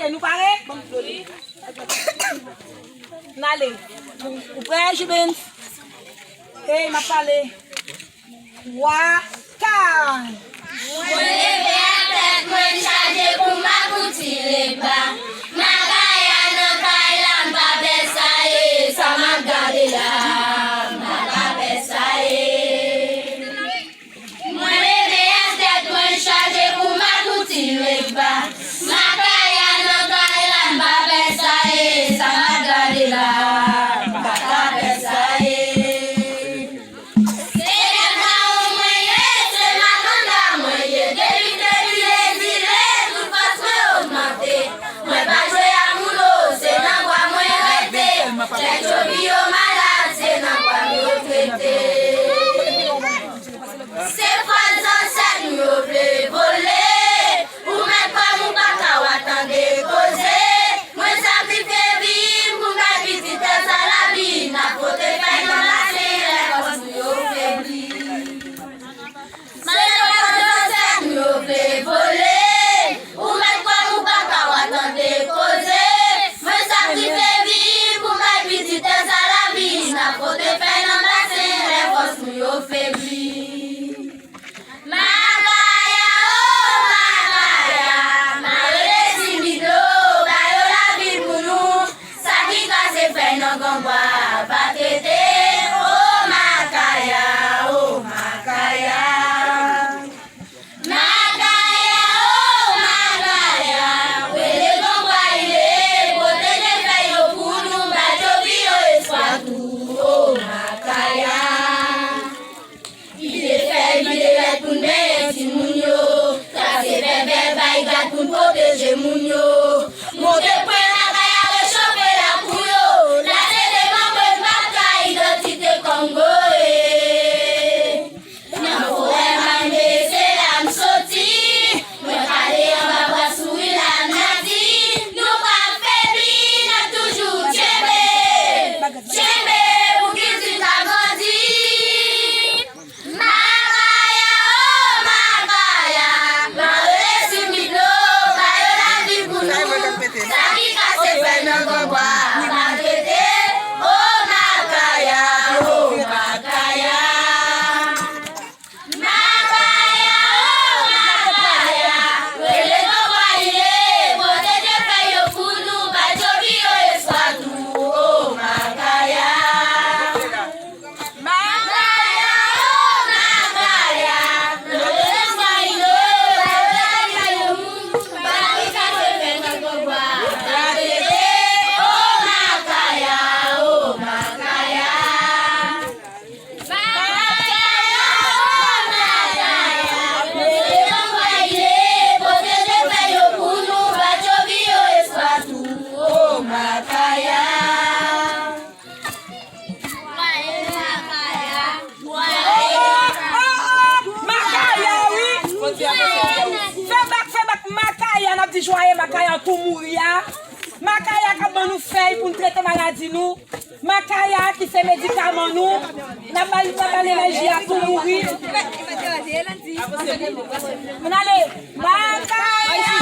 nous paraît? N'allez. Vous prêts, Jubin? Eh, m'a parlé. Waka. Moi, levé à tête, moi, chargé pour ma coutille, pas. Ma gaïa, non, gaïa, ma bessaye, ça m'a gardé là. Ma bessaye. Moi, levé à tête, moi, chargé pour ma coutille, pas. Ma gaïa, non, gaïa, ma bessaye, ça m'a gardé là. Ma bessaye. C'est pas ça nous voulons voler. Ou même pas mon papa ou attendez causer. Moi sacrifié vie pour ma petite à la vie. N'a pas de pain dans la terre parce que nous faiblis. C'est pas ça nous voulons voler. Ou même pas mon papa ou attendez causer. Moi sacrifié vie pour ma petite à la vie. N'a pas de pain dans la terre parce que nous faiblis. Protéger mon yo, mon dépôt la gaïa réchauffer la couille, la tête des membres de ma identité Congo. N'a forêt m'a c'est la m'soti, moi calé en bas bras sous la nati, nous pas faibli, n'a toujours tchébé, pour qu'il tu t'a grandi. Joyeux Makaya pour mourir. Makaya qui nous fait pour nous traiter maladie nous. Makaya qui fait médicaments nous. N'a pas l'énergie pour mourir. Allez, Makaya.